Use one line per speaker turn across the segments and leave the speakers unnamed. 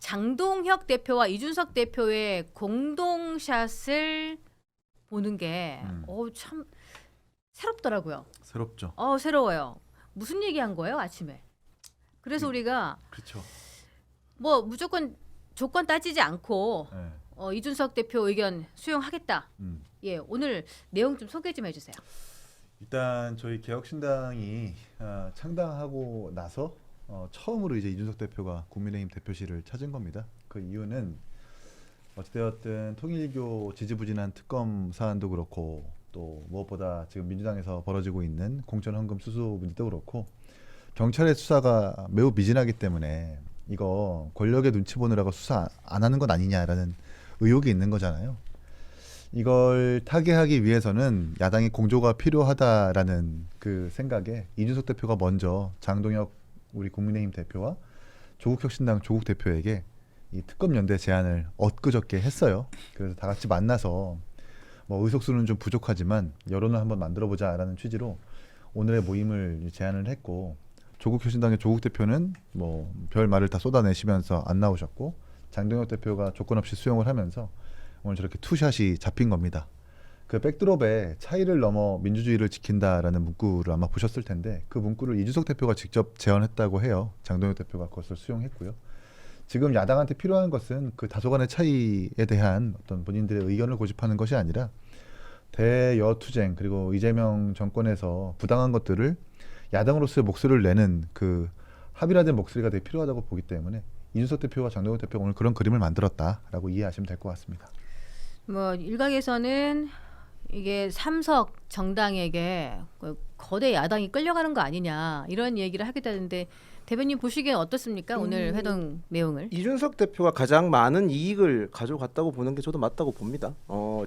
장동혁 대표와 이준석 대표의 공동샷을 보는 게 참 새롭더라고요.
새롭죠.
새로워요. 무슨 얘기한 거예요 아침에? 그래서 우리가
그렇죠.
뭐 무조건 조건 따지지 않고
네.
이준석 대표 의견 수용하겠다. 예, 오늘 내용 좀 소개 좀 해주세요.
일단 저희 개혁신당이 창당하고 나서 처음으로 이제 이준석 대표가 국민의힘 대표실을 찾은 겁니다. 그 이유는 어찌되었든 통일교 지지부진한 특검 사안도 그렇고 또 무엇보다 지금 민주당에서 벌어지고 있는 공천 헌금 수수 문제도 그렇고 경찰의 수사가 매우 미진하기 때문에 이거 권력의 눈치 보느라고 수사 안 하는 것 아니냐라는 의혹이 있는 거잖아요. 이걸 타개하기 위해서는 야당의 공조가 필요하다라는 그 생각에 이준석 대표가 먼저 장동혁 우리 국민의힘 대표와 조국혁신당 조국 대표에게 이 특검 연대 제안을 엊그저께 했어요. 그래서 다 같이 만나서 뭐 의석수는 좀 부족하지만 여론을 한번 만들어보자라는 취지로 오늘의 모임을 제안을 했고 조국혁신당의 조국 대표는 뭐 별 말을 다 쏟아내시면서 안 나오셨고 장동혁 대표가 조건 없이 수용을 하면서 오늘 저렇게 투샷이 잡힌 겁니다. 그 백드롭에 차이를 넘어 민주주의를 지킨다라는 문구를 아마 보셨을 텐데 그 문구를 이준석 대표가 직접 제언했다고 해요. 장동혁 대표가 그것을 수용했고요. 지금 야당한테 필요한 것은 그 다소간의 차이에 대한 어떤 본인들의 의견을 고집하는 것이 아니라 대여투쟁 그리고 이재명 정권에서 부당한 것들을 야당으로서의 목소리를 내는 그 합의라된 목소리가 되게 필요하다고 보기 때문에 이준석 대표와 장동혁 대표가 오늘 그런 그림을 만들었다라고 이해하시면 될 것 같습니다.
뭐 일각에서는 이게 삼석 정당에게 거대 야당이 끌려가는 거 아니냐 이런 얘기를 하기도 하는데 대변인 보시기엔 어떻습니까? 오늘 회동 내용을.
이준석 대표가 가장 많은 이익을 가져갔다고 보는 게 저도 맞다고 봅니다.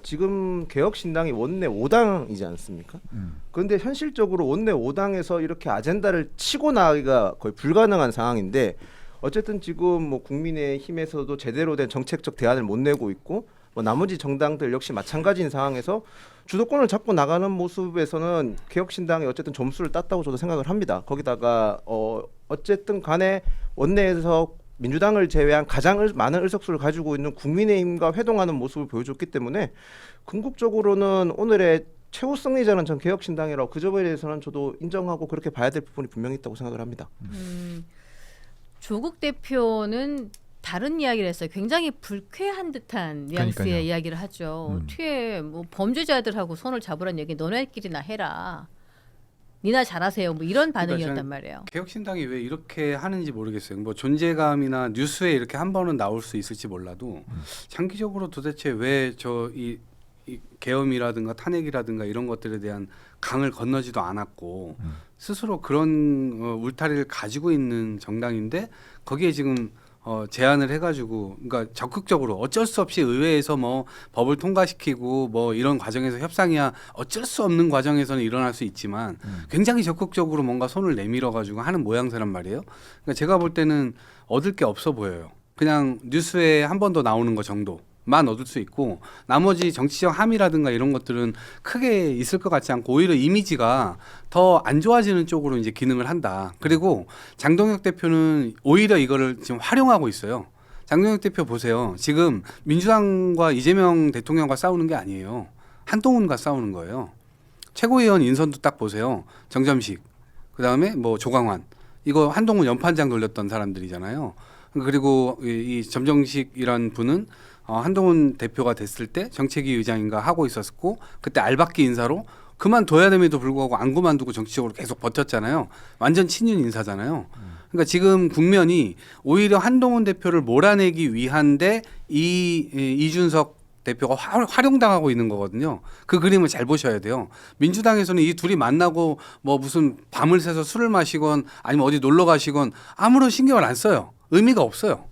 지금 개혁신당이 원내 5당이지 않습니까? 그런데 현실적으로 원내 5당에서 이렇게 아젠다를 치고 나가기가 거의 불가능한 상황인데 어쨌든 지금 뭐 국민의힘에서도 제대로 된 정책적 대안을 못 내고 있고 뭐 나머지 정당들 역시 마찬가지인 상황에서 주도권을 잡고 나가는 모습에서는 개혁신당이 어쨌든 점수를 땄다고 저도 생각을 합니다. 거기다가 어쨌든 간에 원내에서 민주당을 제외한 가장 많은 의석수를 가지고 있는 국민의힘과 회동하는 모습을 보여줬기 때문에 궁극적으로는 오늘의 최후 승리자는 전 개혁신당이라고 그 점에 대해서는 저도 인정하고 그렇게 봐야 될 부분이 분명히 있다고 생각을 합니다.
조국 대표는 다른 이야기를 했어요. 굉장히 불쾌한 듯한 뉘앙스의
그러니까요.
이야기를 하죠. 뒤에 뭐 범죄자들하고 손을 잡으란 얘기 너네끼리나 해라. 니나 잘하세요. 뭐 이런 반응이었단
그러니까
말이에요.
개혁신당이 왜 이렇게 하는지 모르겠어요. 뭐 존재감이나 뉴스에 이렇게 한 번은 나올 수 있을지 몰라도 장기적으로 도대체 왜 저 이 계엄이라든가 탄핵이라든가 이런 것들에 대한 강을 건너지도 않았고 스스로 그런 울타리를 가지고 있는 정당인데 거기에 지금 제안을 해가지고 그러니까 적극적으로 어쩔 수 없이 의회에서 뭐 법을 통과시키고 뭐 이런 과정에서 협상이야 어쩔 수 없는 과정에서는 일어날 수 있지만 굉장히 적극적으로 뭔가 손을 내밀어가지고 하는 모양새란 말이에요. 그러니까 제가 볼 때는 얻을 게 없어 보여요. 그냥 뉴스에 한 번 더 나오는 거 정도만 얻을 수 있고 나머지 정치적 함의라든가 이런 것들은 크게 있을 것 같지 않고 오히려 이미지가 더 안 좋아지는 쪽으로 이제 기능을 한다. 그리고 장동혁 대표는 오히려 이거를 지금 활용하고 있어요. 장동혁 대표 보세요. 지금 민주당과 이재명 대통령과 싸우는 게 아니에요. 한동훈과 싸우는 거예요. 최고위원 인선도 딱 보세요. 정점식, 그다음에 뭐 조광환. 이거 한동훈 연판장 돌렸던 사람들이잖아요. 그리고 이 점정식이란 분은 한동훈 대표가 됐을 때 정책위 의장인가 하고 있었고 그때 알박기 인사로 그만둬야 됨에도 불구하고 안 그만두고 정치적으로 계속 버텼잖아요. 완전 친윤 인사잖아요. 그러니까 지금 국면이 오히려 한동훈 대표를 몰아내기 위한데 이준석 대표가 활용당하고 있는 거거든요. 그 그림을 잘 보셔야 돼요. 민주당에서는 이 둘이 만나고 뭐 무슨 밤을 새서 술을 마시건 아니면 어디 놀러 가시건 아무런 신경을 안 써요. 의미가 없어요.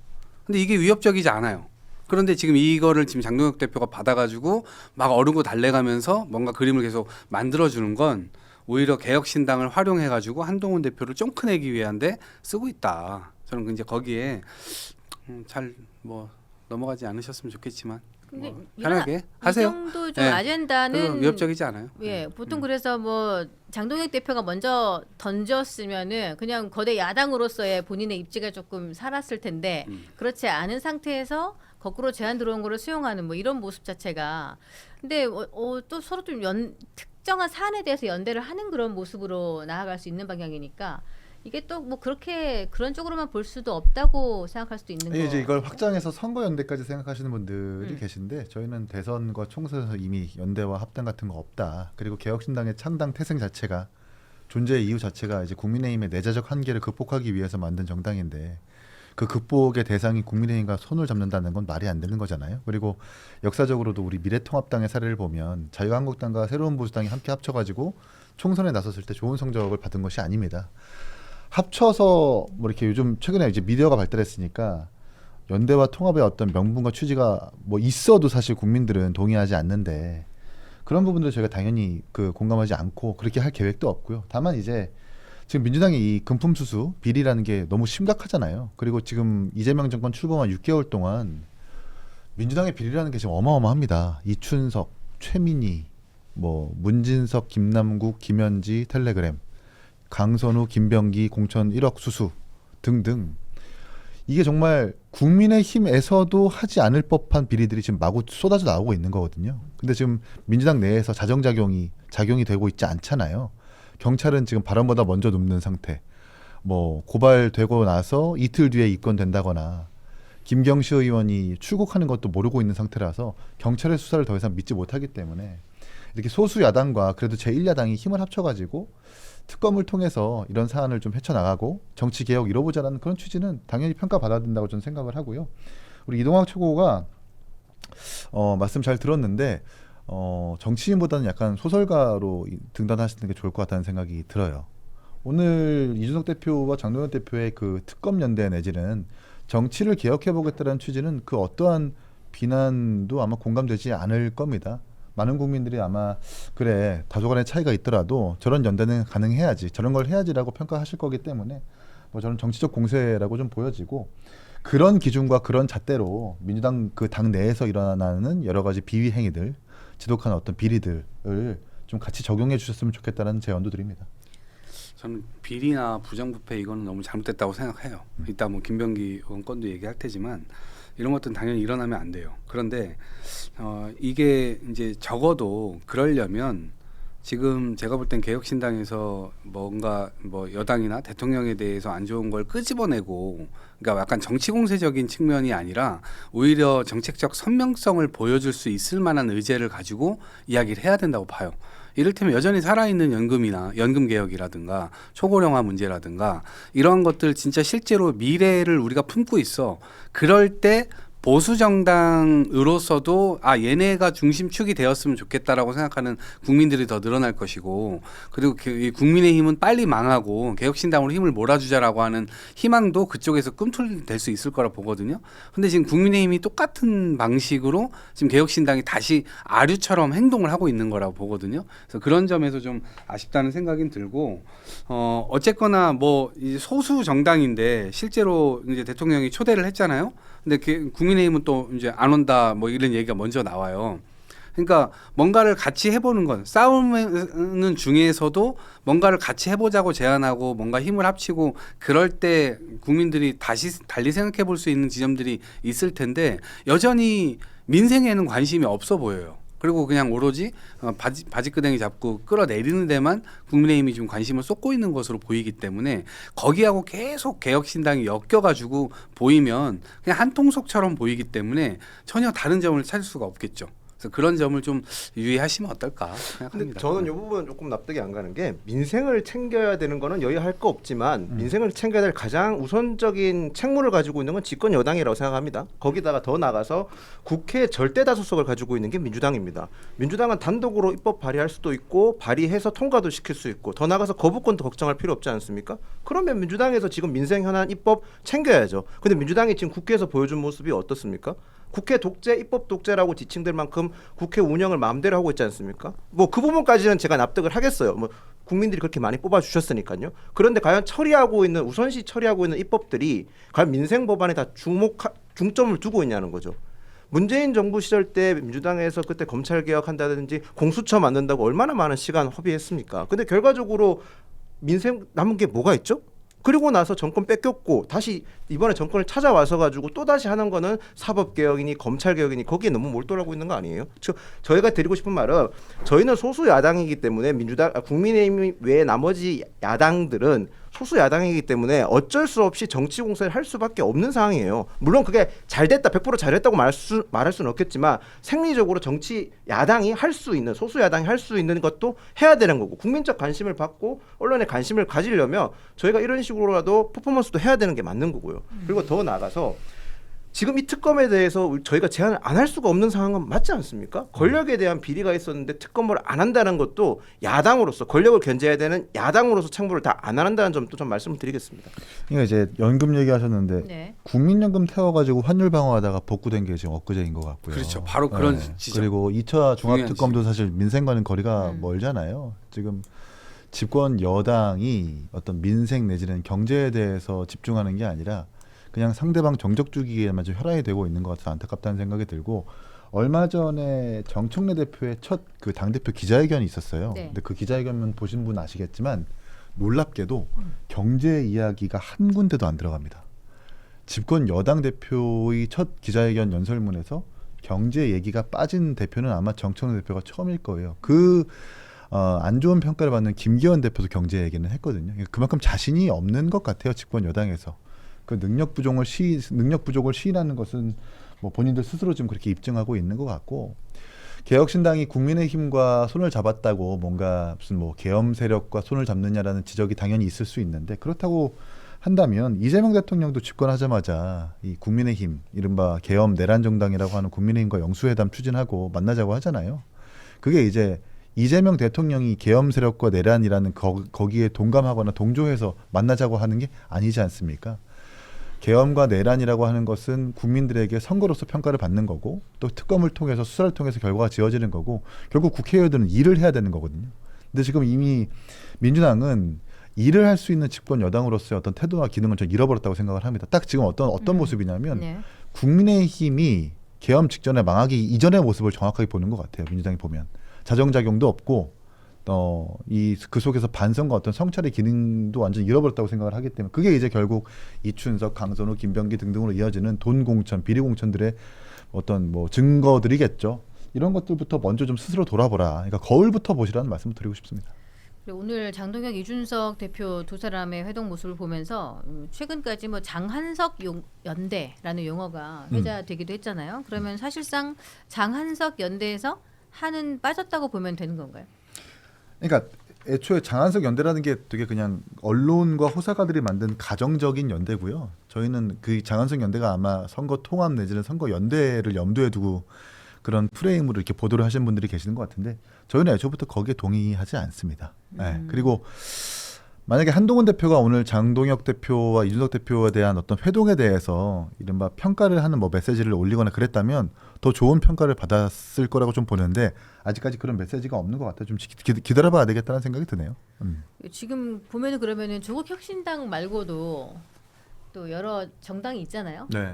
근데 이게 위협적이지 않아요. 그런데 지금 이거를 지금 장동혁 대표가 받아가지고 막 어르고 달래가면서 뭔가 그림을 계속 만들어주는 건 오히려 개혁신당을 활용해가지고 한동훈 대표를 쫑크내기 위한데 쓰고 있다. 저는 이제 거기에 잘 뭐 넘어가지 않으셨으면 좋겠지만
근데
뭐
이런
편하게
이
하세요.
정도 좀
네.
아젠다는
별로 위협적이지 않아요.
예, 보통 그래서 뭐 장동혁 대표가 먼저 던졌으면은 그냥 거대 야당으로서의 본인의 입지가 조금 살았을 텐데 그렇지 않은 상태에서 거꾸로 제안 들어온 거를 수용하는 뭐 이런 모습 자체가 근데 또 서로 좀 특정한 사안에 대해서 연대를 하는 그런 모습으로 나아갈 수 있는 방향이니까 이게 또 뭐 그렇게 그런 쪽으로만 볼 수도 없다고 생각할 수도 있는 거.
이제 이걸 확장해서 선거 연대까지 생각하시는 분들이 계신데 저희는 대선과 총선에서 이미 연대와 합당 같은 거 없다. 그리고 개혁신당의 창당 태생 자체가 존재의 이유 자체가 이제 국민의힘의 내재적 한계를 극복하기 위해서 만든 정당인데 그 극복의 대상이 국민의힘과 손을 잡는다는 건 말이 안 되는 거잖아요. 그리고 역사적으로도 우리 미래통합당의 사례를 보면 자유한국당과 새로운 보수당이 함께 합쳐가지고 총선에 나섰을 때 좋은 성적을 받은 것이 아닙니다. 합쳐서 뭐 이렇게 요즘 최근에 이제 미디어가 발달했으니까 연대와 통합의 어떤 명분과 취지가 뭐 있어도 사실 국민들은 동의하지 않는데 그런 부분들 저희가 당연히 그 공감하지 않고 그렇게 할 계획도 없고요. 다만 이제 지금 민주당의 이 금품수수 비리라는 게 너무 심각하잖아요. 그리고 지금 이재명 정권 출범한 6개월 동안 민주당의 비리라는 게 지금 어마어마합니다. 이춘석, 최민희, 뭐 문진석, 김남국, 김현지, 텔레그램, 강선우, 김병기, 공천 1억 수수 등등 이게 정말 국민의힘에서도 하지 않을 법한 비리들이 지금 마구 쏟아져 나오고 있는 거거든요. 근데 지금 민주당 내에서 작용이 되고 있지 않잖아요. 경찰은 지금 발언보다 먼저 눕는 상태. 뭐 고발되고 나서 이틀 뒤에 입건된다거나 김경시 의원이 출국하는 것도 모르고 있는 상태라서 경찰의 수사를 더 이상 믿지 못하기 때문에 이렇게 소수 야당과 그래도 제1야당이 힘을 합쳐가지고 특검을 통해서 이런 사안을 좀 헤쳐나가고 정치 개혁 이뤄보자라는 그런 취지는 당연히 평가받아야 된다고 저는 생각을 하고요. 우리 이동학 최고가 말씀 잘 들었는데 정치인보다는 약간 소설가로 등단하시는 게 좋을 것 같다는 생각이 들어요. 오늘 이준석 대표와 장동혁 대표의 그 특검 연대 내지는 정치를 개혁해보겠다는 취지는 그 어떠한 비난도 아마 공감되지 않을 겁니다. 많은 국민들이 아마 그래 다소간의 차이가 있더라도 저런 연대는 가능해야지 저런 걸 해야지라고 평가하실 거기 때문에 뭐 저는 정치적 공세라고 좀 보여지고 그런 기준과 그런 잣대로 민주당 그 당 내에서 일어나는 여러 가지 비위 행위들 지독한 어떤 비리들을 좀 같이 적용해 주셨으면 좋겠다는 제언도 드립니다.
저는 비리나 부정부패 이거는 너무 잘못됐다고 생각해요. 이따 뭐 김병기 의원 건도 얘기할 테지만 이런 것들은 당연히 일어나면 안 돼요. 그런데 이게 이제 적어도 그러려면 지금 제가 볼 땐 개혁신당에서 뭔가 뭐 여당이나 대통령에 대해서 안 좋은 걸 끄집어내고 그러니까 약간 정치 공세적인 측면이 아니라 오히려 정책적 선명성을 보여줄 수 있을 만한 의제를 가지고 이야기를 해야 된다고 봐요. 이를테면 여전히 살아있는 연금이나 연금 개혁이라든가 초고령화 문제라든가 이러한 것들 진짜 실제로 미래를 우리가 품고 있어. 그럴 때 보수 정당으로서도 얘네가 중심축이 되었으면 좋겠다라고 생각하는 국민들이 더 늘어날 것이고 그리고 이 국민의힘은 빨리 망하고 개혁신당으로 힘을 몰아주자라고 하는 희망도 그쪽에서 꿈틀댈 수 있을 거라 보거든요. 근데 지금 국민의힘이 똑같은 방식으로 지금 개혁신당이 다시 아류처럼 행동을 하고 있는 거라고 보거든요. 그래서 그런 점에서 좀 아쉽다는 생각이 들고 어쨌거나 뭐 소수 정당인데 실제로 이제 대통령이 초대를 했잖아요. 근데 국민의힘은 또 이제 안 온다 뭐 이런 얘기가 먼저 나와요. 그러니까 뭔가를 같이 해보는 건 싸우는 중에서도 뭔가를 같이 해보자고 제안하고 뭔가 힘을 합치고 그럴 때 국민들이 다시 달리 생각해 볼 수 있는 지점들이 있을 텐데 여전히 민생에는 관심이 없어 보여요. 그리고 그냥 오로지 바지끄댕이 잡고 끌어내리는 데만 국민의힘이 지금 관심을 쏟고 있는 것으로 보이기 때문에 거기하고 계속 개혁신당이 엮여가지고 보이면 그냥 한 통속처럼 보이기 때문에 전혀 다른 점을 찾을 수가 없겠죠. 그래서 그런 점을 좀 유의하시면 어떨까
근데
생각합니다.
저는 이 부분은 조금 납득이 안 가는 게 민생을 챙겨야 되는 거는 여야할 거 없지만 민생을 챙겨야 될 가장 우선적인 책무를 가지고 있는 건 집권 여당이라고 생각합니다. 거기다가 더 나가서 국회 절대 다수석을 가지고 있는 게 민주당입니다. 민주당은 단독으로 입법 발의할 수도 있고 발의해서 통과도 시킬 수 있고 더 나가서 거부권도 걱정할 필요 없지 않습니까? 그러면 민주당에서 지금 민생 현안 입법 챙겨야죠. 근데 민주당이 지금 국회에서 보여준 모습이 어떻습니까? 국회 독재, 입법 독재라고 지칭될 만큼 국회 운영을 마음대로 하고 있지 않습니까? 뭐 그 부분까지는 제가 납득을 하겠어요. 뭐 국민들이 그렇게 많이 뽑아주셨으니까요. 그런데 과연 우선시 처리하고 있는 입법들이 과연 민생 법안에 다 중점을 두고 있냐는 거죠. 문재인 정부 시절 때 민주당에서 그때 검찰 개혁한다든지 공수처 만든다고 얼마나 많은 시간 허비했습니까? 근데 결과적으로 민생 남은 게 뭐가 있죠? 그리고 나서 정권 뺏겼고 다시 이번에 정권을 찾아와서 가지고 또 다시 하는 거는 사법 개혁이니 검찰 개혁이니 거기에 너무 몰두하고 있는 거 아니에요? 저희가 드리고 싶은 말은 저희는 소수 야당이기 때문에 국민의힘 외에 나머지 야당들은 소수 야당이기 때문에 어쩔 수 없이 정치 공세를 할 수밖에 없는 상황이에요. 물론 그게 잘 됐다 100% 잘했다고 말할 수는 없겠지만 생리적으로 정치 야당이 할 수 있는 소수 야당이 할 수 있는 것도 해야 되는 거고 국민적 관심을 받고 언론의 관심을 가지려면 저희가 이런 식으로라도 퍼포먼스도 해야 되는 게 맞는 거고요. 그리고 더 나아가서 지금 이 특검에 대해서 저희가 제안을 안 할 수가 없는 상황은 맞지 않습니까? 권력에 대한 비리가 있었는데 특검을 안 한다는 것도 야당으로서 권력을 견제해야 되는 야당으로서 청구를 다 안 한다는 점도 좀 말씀을 드리겠습니다.
그러니까 이제 연금 얘기하셨는데
네.
국민연금 태워가지고 환율 방어하다가 복구된 게 지금 엊그제인 것 같고요.
그렇죠. 바로 그런 지점.
그리고 2차
중요한
종합특검도 사실 민생과는 거리가 멀잖아요. 지금 집권 여당이 어떤 민생 내지는 경제에 대해서 집중하는 게 아니라 그냥 상대방 정적 주기에만 좀 혈안이 되고 있는 것 같아서 안타깝다는 생각이 들고 얼마 전에 정청래 대표의 첫 그 당대표 기자회견이 있었어요.
네.
근데 그 기자회견 보신 분 아시겠지만 놀랍게도 경제 이야기가 한 군데도 안 들어갑니다. 집권 여당 대표의 첫 기자회견 연설문에서 경제 얘기가 빠진 대표는 아마 정청래 대표가 처음일 거예요. 안 좋은 평가를 받는 김기현 대표도 경제 얘기는 했거든요. 그만큼 자신이 없는 것 같아요. 집권 여당에서. 그 능력 부족을 시인하는 것은 뭐 본인들 스스로 지금 그렇게 입증하고 있는 것 같고 개혁신당이 국민의힘과 손을 잡았다고 뭔가 무슨 뭐 계엄 세력과 손을 잡느냐라는 지적이 당연히 있을 수 있는데 그렇다고 한다면 이재명 대통령도 집권하자마자 이 국민의힘 이른바 계엄 내란 정당이라고 하는 국민의힘과 영수회담 추진하고 만나자고 하잖아요. 그게 이제 이재명 대통령이 계엄 세력과 내란이라는 거기에 동감하거나 동조해서 만나자고 하는 게 아니지 않습니까? 계엄과 내란이라고 하는 것은 국민들에게 선거로서 평가를 받는 거고 또 특검을 통해서 수사를 통해서 결과가 지어지는 거고 결국 국회의원들은 일을 해야 되는 거거든요. 근데 지금 이미 민주당은 일을 할 수 있는 집권 여당으로서의 어떤 태도나 기능을 좀 잃어버렸다고 생각을 합니다. 딱 지금 어떤 모습이냐면
네.
국민의힘이 계엄 직전에 망하기 이전의 모습을 정확하게 보는 것 같아요. 민주당이 보면 자정작용도 없고 그 속에서 반성과 어떤 성찰의 기능도 완전히 잃어버렸다고 생각을 하기 때문에 그게 이제 결국 이춘석, 강선우, 김병기 등등으로 이어지는 돈 공천, 비리 공천들의 어떤 뭐 증거들이겠죠. 이런 것들부터 먼저 좀 스스로 돌아보라. 그러니까 거울부터 보시라는 말씀을 드리고 싶습니다.
그리고 오늘 장동혁, 이준석 대표 두 사람의 회동 모습을 보면서 최근까지 뭐 장한석 연대라는 용어가 회자되기도 했잖아요. 그러면 사실상 장한석 연대에서 한은 빠졌다고 보면 되는 건가요?
그러니까 애초에 장한석 연대라는 게 되게 그냥 언론과 호사가들이 만든 가정적인 연대고요. 저희는 그 장한석 연대가 아마 선거 통합 내지는 선거 연대를 염두에 두고 그런 프레임으로 이렇게 보도를 하신 분들이 계시는 것 같은데 저희는 애초부터 거기에 동의하지 않습니다. 네. 그리고 만약에 한동훈 대표가 오늘 장동혁 대표와 이준석 대표에 대한 어떤 회동에 대해서 이른바 평가를 하는 뭐 메시지를 올리거나 그랬다면 더 좋은 평가를 받았을 거라고 좀 보는데 아직까지 그런 메시지가 없는 것 같아요. 좀 기다려봐야 되겠다는 생각이 드네요.
지금 보면은 그러면은 조국혁신당 말고도 또 여러 정당이 있잖아요.
네.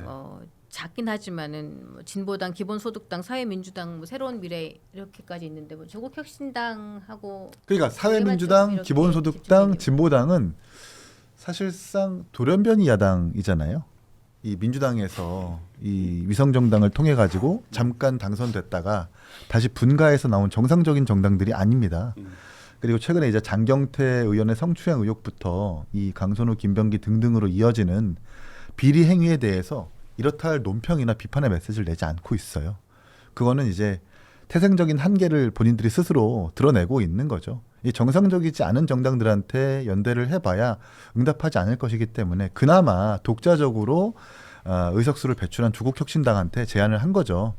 작긴 하지만은 뭐 진보당, 기본소득당, 사회민주당, 뭐 새로운 미래 이렇게까지 있는데 뭐 조국혁신당하고
그러니까 사회민주당,
이렇게
기본소득당,
집중되기로.
진보당은 사실상 돌연변이 야당이잖아요. 이 민주당에서 이 위성정당을 통해 가지고 잠깐 당선됐다가 다시 분가해서 나온 정상적인 정당들이 아닙니다. 그리고 최근에 이제 장경태 의원의 성추행 의혹부터 이 강선우, 김병기 등등으로 이어지는 비리 행위에 대해서 이렇다 할 논평이나 비판의 메시지를 내지 않고 있어요. 그거는 이제 태생적인 한계를 본인들이 스스로 드러내고 있는 거죠. 이 정상적이지 않은 정당들한테 연대를 해봐야 응답하지 않을 것이기 때문에 그나마 독자적으로 의석수를 배출한 조국혁신당한테 제안을 한 거죠.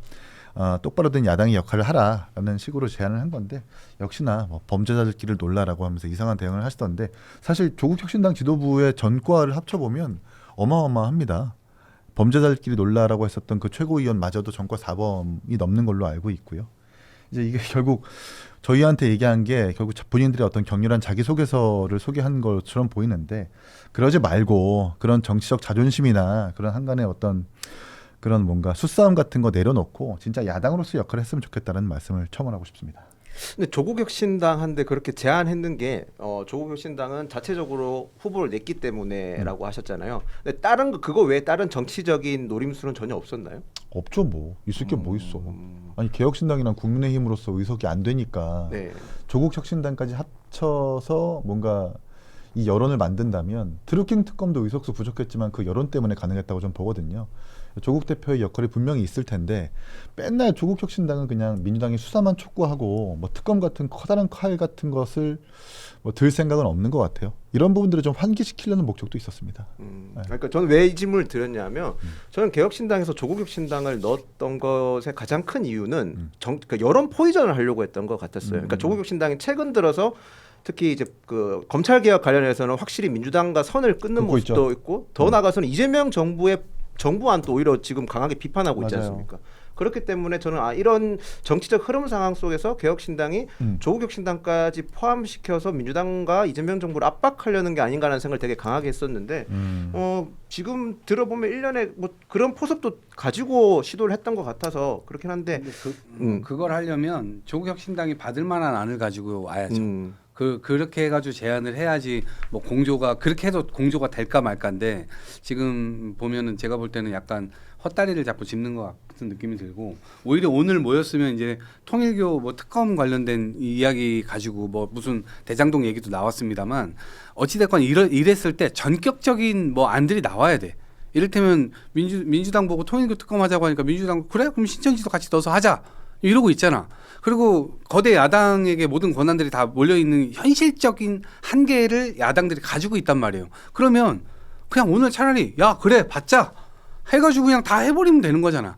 똑바로 된 야당의 역할을 하라라는 식으로 제안을 한 건데 역시나 뭐 범죄자들끼리 놀라라고 하면서 이상한 대응을 하시던데 사실 조국혁신당 지도부의 전과를 합쳐보면 어마어마합니다. 범죄자들끼리 놀라라고 했었던 그 최고위원마저도 전과 4범이 넘는 걸로 알고 있고요. 이제 이게 결국 저희한테 얘기한 게 결국 본인들의 어떤 격렬한 자기소개서를 소개한 것처럼 보이는데 그러지 말고 그런 정치적 자존심이나 그런 한간의 어떤 그런 뭔가 수싸움 같은 거 내려놓고 진짜 야당으로서 역할을 했으면 좋겠다는 말씀을 첨언하고 싶습니다.
근데 조국혁신당한테 그렇게 제안했는 게 조국혁신당은 자체적으로 후보를 냈기 때문에라고 하셨잖아요. 근데 다른 거 그거 외에 다른 정치적인 노림수는 전혀 없었나요?
없죠 뭐. 있을 게 뭐 있어. 아니 개혁신당이랑 국민의힘으로서 의석이 안 되니까
네.
조국혁신당까지 합쳐서 뭔가 이 여론을 만든다면 드루킹 특검도 의석수 부족했지만 그 여론 때문에 가능했다고 저는 보거든요. 조국 대표의 역할이 분명히 있을 텐데 맨날 조국혁신당은 그냥 민주당이 수사만 촉구하고 뭐 특검 같은 커다란 칼 같은 것을 뭐 들 생각은 없는 것 같아요. 이런 부분들을 좀 환기시키려는 목적도 있었습니다.
그러니까 저는 왜 이 질문을 드렸냐면 저는 개혁신당에서 조국혁신당을 넣었던 것의 가장 큰 이유는 그러니까 여론 포이전을 하려고 했던 것 같았어요. 그러니까 조국혁신당이 최근 들어서 특히 이제 그 검찰 개혁 관련해서는 확실히 민주당과 선을 끊는 모습도 있고 더 나아가서는 이재명 정부의 정부안 또 오히려 지금 강하게 비판하고 있지
맞아요.
않습니까? 그렇기 때문에 저는 이런 정치적 흐름 상황 속에서 개혁신당이 조국혁신당까지 포함시켜서 민주당과 이재명 정부를 압박하려는 게 아닌가라는 생각을 되게 강하게 했었는데 지금 들어보면 1년에 뭐 그런 포섭도 가지고 시도를 했던 것 같아서 그렇긴 한데
그걸 하려면 조국혁신당이 받을 만한 안을 가지고 와야죠. 그렇게 해가지고 제안을 해야지 뭐 공조가 그렇게 해도 공조가 될까 말까인데 지금 보면은 제가 볼 때는 약간 헛다리를 자꾸 짚는 것 같은 느낌이 들고 오히려 오늘 모였으면 이제 통일교 뭐 특검 관련된 이야기 가지고 뭐 무슨 대장동 얘기도 나왔습니다만 어찌됐건 이랬을 때 전격적인 뭐 안들이 나와야 돼. 이를테면 민주당 보고 통일교 특검 하자고 하니까 민주당 그래 그럼 신천지도 같이 넣어서 하자 이러고 있잖아. 그리고 거대 야당에게 모든 권한들이 다 몰려있는 현실적인 한계를 야당들이 가지고 있단 말이에요. 그러면 그냥 오늘 차라리 야 그래 받자 해가지고 그냥 다 해버리면 되는 거잖아.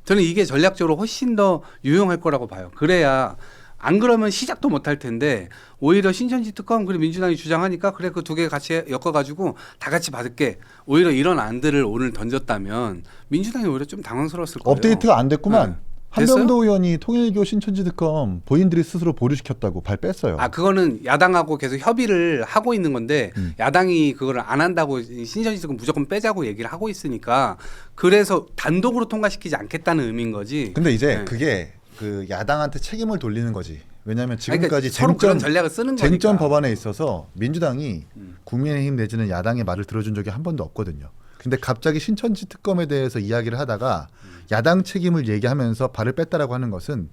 저는 이게 전략적으로 훨씬 더 유용할 거라고 봐요. 그래야 안 그러면 시작도 못할 텐데 오히려 신천지 특검 그리고 민주당이 주장하니까 그래 그 두 개 같이 엮어가지고 다 같이 받을게. 오히려 이런 안들을 오늘 던졌다면 민주당이 오히려 좀 당황스러웠을 거예요.
업데이트가 안 됐구만.
네.
한병도 의원이 통일교 신천지 특검 본인들이 스스로 보류시켰다고 발 뺐어요.
아 그거는 야당하고 계속 협의를 하고 있는 건데 야당이 그거를 안 한다고 신천지 특검 무조건 빼자고 얘기를 하고 있으니까 그래서 단독으로 통과시키지 않겠다는 의미인 거지.
근데 이제
네.
그게 그 야당한테 책임을 돌리는 거지. 왜냐하면 지금까지
그러니까 서로 그런 전략을 쓰는
쟁점
거니까.
법안에 있어서 민주당이 국민의힘 내지는 야당의 말을 들어준 적이 한 번도 없거든요. 근데 갑자기 신천지 특검에 대해서 이야기를 하다가 야당 책임을 얘기하면서 발을 뺐다라고 하는 것은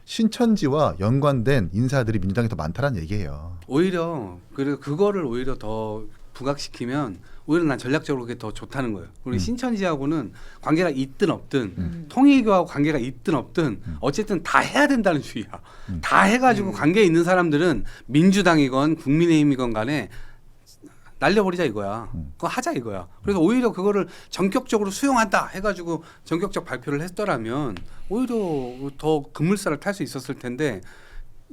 신천지와 연관된 인사들이 민주당에 더 많다라는 얘기예요.
오히려 그리고 그거를 오히려 더 부각시키면 오히려 난 전략적으로 그게 더 좋다는 거예요. 우리 신천지하고는 관계가 있든 없든 통일교하고 관계가 있든 없든 어쨌든 다 해야 된다는 주의야. 다 해가지고 관계 있는 사람들은 민주당이건 국민의힘이건 간에 날려버리자 이거야. 그거 하자 이거야. 그래서 오히려 그거를 전격적으로 수용한다 해가지고 전격적 발표를 했더라면 오히려 더 급물살을 탈 수 있었을 텐데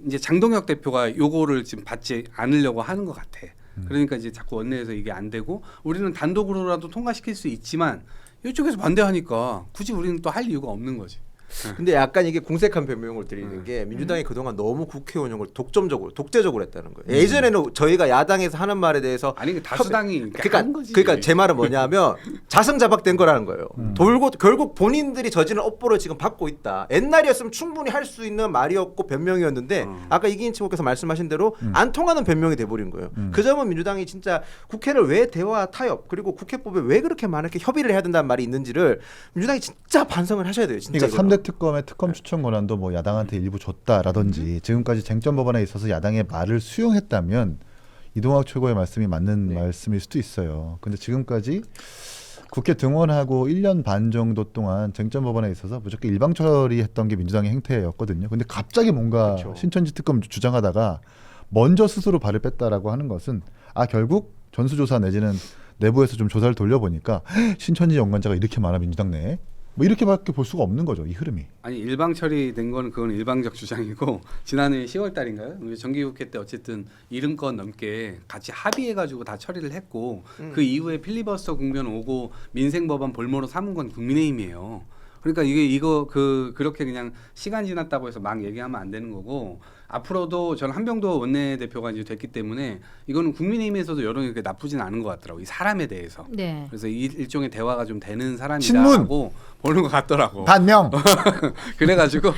이제 장동혁 대표가 요거를 지금 받지 않으려고 하는 것 같아. 그러니까 이제 자꾸 원내에서 이게 안 되고 우리는 단독으로라도 통과시킬 수 있지만 이쪽에서 반대하니까 굳이 우리는 또 할 이유가 없는 거지.
근데 약간 이게 궁색한 변명을 드리는 게 민주당이 그동안 너무 국회 운영을 독재적으로 했다는 거예요. 예전에는 저희가 야당에서 하는 말에 대해서
아니 그 다수당이 한 거지.
그러니까 제 말은 뭐냐면 자승자박된 거라는 거예요. 결국 본인들이 저지른 업보를 지금 받고 있다. 옛날이었으면 충분히 할 수 있는 말이었고 변명이었는데 아까 이기인 측께서 말씀하신 대로 안 통하는 변명이 돼버린 거예요. 그 점은 민주당이 진짜 국회를 왜 대화 타협 그리고 국회법에 왜 그렇게 많게 협의를 해야 된다는 말이 있는지를 민주당이 진짜 반성을 하셔야 돼요. 진짜.
그러니까 3대 특검의 특검 추천 권한도 뭐 야당한테 일부 줬다라든지 지금까지 쟁점 법안에 있어서 야당의 말을 수용했다면 이동학 최고의 말씀이 맞는 말씀일 수도 있어요. 근데 지금까지 국회 등원하고 1년 반 정도 동안 쟁점 법안에 있어서 무조건 일방 처리했던 게 민주당의 행태였거든요. 근데 갑자기 뭔가
그렇죠.
신천지 특검 주장하다가 먼저 스스로 발을 뺐다라고 하는 것은 결국 전수조사 내지는 내부에서 좀 조사를 돌려보니까 신천지 연관자가 이렇게 많아 민주당 내에 뭐 이렇게밖에 볼 수가 없는 거죠. 이 흐름이.
아니 일방 처리된 거는 그건 일방적 주장이고 지난해 10월 달인가요? 우리 정기국회 때 어쨌든 70건 넘게 같이 합의해가지고 다 처리를 했고 그 이후에 필리버스터 국면 오고 민생 법안 볼모로 삼은 건 국민의힘이에요. 그러니까 이거 그렇게 그냥 시간 지났다고 해서 막 얘기하면 안 되는 거고 앞으로도 저는 한병도 원내대표가 이제 됐기 때문에 이거는 국민의힘에서도 여론이 그렇게 나쁘진 않은 것 같더라고 이 사람에 대해서.
네.
그래서 일종의 대화가 좀 되는
친문!
사람이라고 보는 것 같더라고.
반명.
그래가지고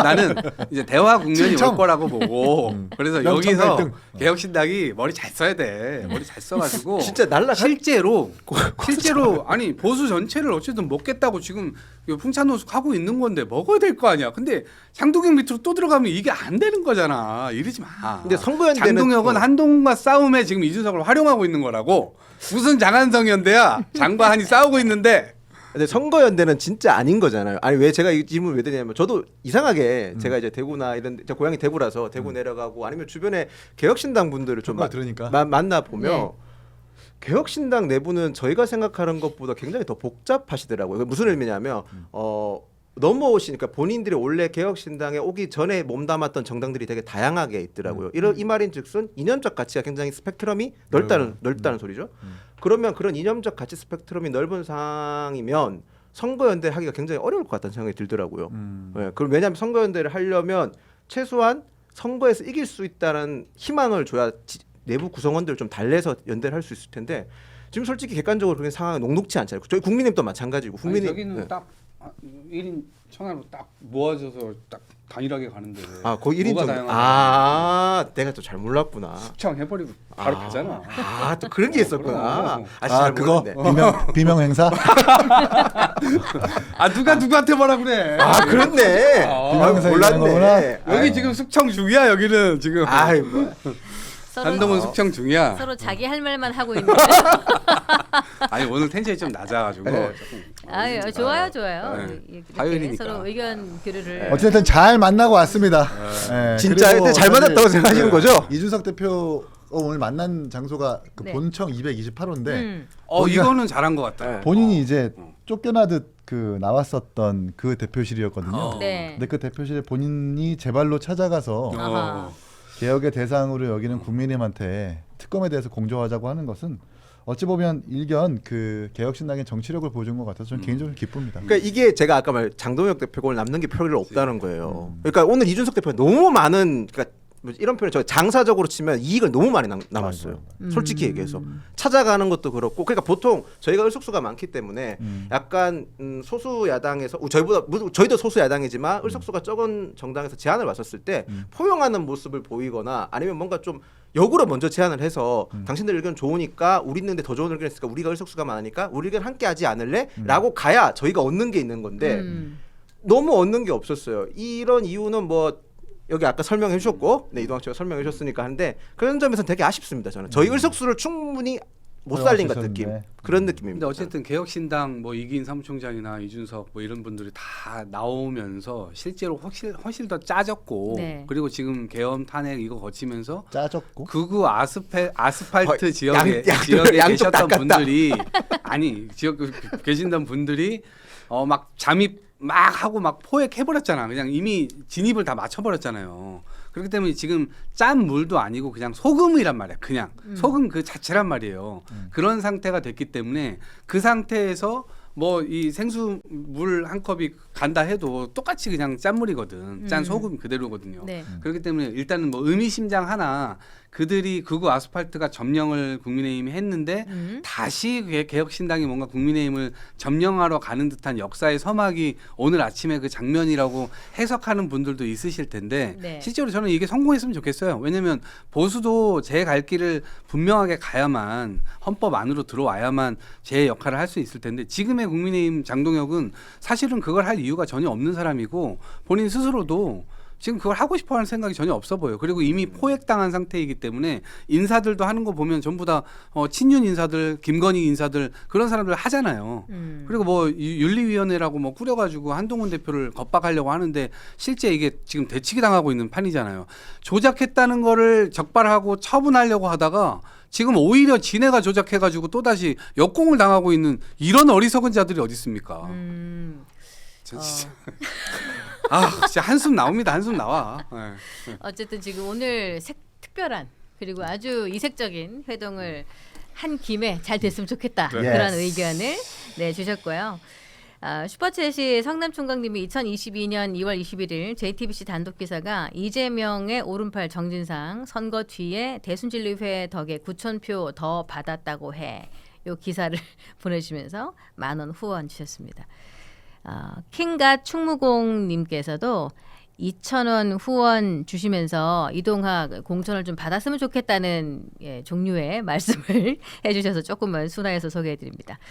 나는 이제 대화 국면이
친청.
올 거라고 보고 그래서
명청
여기서
갈등.
개혁신당이 머리 잘 써야 돼. 머리 잘 써가지고
진짜
실제로 아니 보수 전체를 어쨌든 먹겠다고 지금 풍찬노숙 하고 있는 건데 먹어야 될 거 아니야. 근데 장동혁 밑으로 또 들어가면 이게 안 되는 거잖아. 이러지 마.
근데 선거연대는
장동혁은 한동훈과 싸움에 지금 이준석을 활용하고 있는 거라고. 무슨 장한성연대야? 장과 한이 싸우고 있는데.
근데 선거연대는 진짜 아닌 거잖아요. 아니 왜 제가 이 질문을 왜 드냐면 저도 이상하게 제가 이제 대구나 이런 제 고향이 대구라서 대구 내려가고 아니면 주변에 개혁신당 분들을 좀
들으니까.
만나 보면
네.
개혁신당 내부는 저희가 생각하는 것보다 굉장히 더 복잡하시더라고요. 무슨 의미냐면 넘어오시니까 본인들이 원래 개혁신당에 오기 전에 몸담았던 정당들이 되게 다양하게 있더라고요. 이 말인즉슨 이념적 가치가 굉장히 스펙트럼이 넓다는 소리죠. 그러면 그런 이념적 가치 스펙트럼이 넓은 상황이면 선거연대를 하기가 굉장히 어려울 것 같다는 생각이 들더라고요. 네, 그럼 왜냐하면 선거연대를 하려면 최소한 선거에서 이길 수 있다는 희망을 줘야 내부 구성원들을 좀 달래서 연대를 할 수 있을 텐데 지금 솔직히 객관적으로 그런 상황이 녹록지 않잖아요. 저희 국민의힘도 마찬가지고 국민의힘
저기는
네.
딱 1인 천하로 딱 모아져서 딱 단일하게 가는데.
거의 1인 정도. 내가 또 잘 몰랐구나.
숙청 해버리고 바로 가잖아.
또 그런 게 있었구나. 잘
그거
몰랐네.
비명 행사.
누가 누구한테 뭐라 그래?
그렇네.
비명사 얘기하는
몰랐네.
여기 지금 숙청 중이야. 여기는 지금.
뭐.
한동훈 숙청 중이야.
서로 자기 할 말만 하고 있는.
아니 오늘 텐션이 좀 낮아가지고.
아유, 좋아요.
네.
이렇게
화요일이니까.
서로 의견 교류를.
어쨌든 잘 만나고 왔습니다. 네,
진짜
그리고
근데 잘
사실
만났다고 생각하시는 거죠?
이준석 대표 오늘 만난 장소가 그
네.
본청 228호인데
이거는 잘한 것 같다.
본인이 이제 쫓겨나듯 그 나왔었던 그 대표실이었거든요.
네.
근데 그 대표실에 본인이 제 발로 찾아가서
아하.
개혁의 대상으로 여기는 국민의힘한테 특검에 대해서 공조하자고 하는 것은 어찌 보면 일견 그 개혁신당의 정치력을 보여준 것 같아서 저는 개인적으로 기쁩니다.
그러니까 이게 제가 아까 말 장동혁 대표가 오늘 남는 게 별로 없다는 거예요. 그러니까 오늘 이준석 대표가 너무 많은 그러니까 이런 표현 저 장사적으로 치면 이익을 너무 많이 남았어요. 솔직히 얘기해서 찾아가는 것도 그렇고 그러니까 보통 저희가 의석수가 많기 때문에 약간 소수 야당에서 저희도 소수 야당이지만 의석수가 적은 정당에서 제안을 왔었을 때 포용하는 모습을 보이거나 아니면 뭔가 좀 역으로 먼저 제안을 해서 당신들 의견 좋으니까 우리 있는데 더 좋은 의견 있으니까 우리가 의석수가 많으니까 우리 의견 함께 하지 않을래? 라고 가야 저희가 얻는 게 있는 건데 너무 얻는 게 없었어요. 이런 이유는 뭐 여기 아까 설명해 주셨고 이동학 씨가 설명해 주셨으니까 하는데 그런 점에서 되게 아쉽습니다. 저는 저희 의석수를 충분히 못 살린 것 느낌 그런 느낌입니다.
근데 어쨌든 개혁신당 뭐 이기인 사무총장이나 이준석 뭐 이런 분들이 다 나오면서 실제로 훨씬 더 짜졌고
네.
그리고 지금 계엄 탄핵 이거 거치면서
짜졌고
극우 아스팔트 지역에
양쪽
계셨던
닦았다.
분들이 아니 지역 계신던 분들이 막 잠입 막 하고 막 포획해버렸잖아. 그냥 이미 진입을 다 맞춰버렸잖아요. 그렇기 때문에 지금 짠 물도 아니고 그냥 소금이란 말이야. 그냥 소금 그 자체란 말이에요. 그런 상태가 됐기 때문에 그 상태에서 뭐 이 생수 물 한 컵이 간다 해도 똑같이 그냥 짠물이거든. 짠 소금 그대로거든요.
네.
그렇기 때문에 일단은 뭐 의미심장 하나 그들이 극우 아스팔트가 점령을 국민의힘이 했는데 다시 개혁신당이 뭔가 국민의힘을 점령하러 가는 듯한 역사의 서막이 오늘 아침에 그 장면이라고 해석하는 분들도 있으실 텐데
네.
실제로 저는 이게 성공했으면 좋겠어요. 왜냐하면 보수도 제 갈 길을 분명하게 가야만 헌법 안으로 들어와야만 제 역할을 할 수 있을 텐데 지금의 국민의힘 장동혁은 사실은 그걸 할 이유가 전혀 없는 사람이고 본인 스스로도 지금 그걸 하고 싶어하는 생각이 전혀 없어 보여요. 그리고 이미 포획당한 상태이기 때문에 인사들도 하는 거 보면 전부 다 친윤 인사들, 김건희 인사들 그런 사람들 하잖아요. 그리고 뭐 윤리위원회라고 뭐 꾸려가지고 한동훈 대표를 겁박하려고 하는데 실제 이게 지금 대치기 당하고 있는 판이잖아요. 조작했다는 거를 적발하고 처분하려고 하다가 지금 오히려 지네가 조작해가지고 또 다시 역공을 당하고 있는 이런 어리석은 자들이 어디 있습니까? 진짜. 진짜 한숨 나옵니다. 한숨 나와. 네.
어쨌든 지금 오늘 특별한 그리고 아주 이색적인 회동을 한 김에 잘 됐으면 좋겠다
네.
그런
Yes.
의견을 주셨고요. 슈퍼챗이 성남총각님이 2022년 2월 21일 JTBC 단독 기사가 이재명의 오른팔 정진상 선거 뒤에 대순진리회 덕에 9,000표 더 받았다고 해. 요 기사를 보내주시면서 10,000원 후원 주셨습니다. 킹갓 충무공님께서도 2,000원 후원 주시면서 이동학 공천을 좀 받았으면 좋겠다는 종류의 말씀을 해주셔서 조금만 순화해서 소개해드립니다.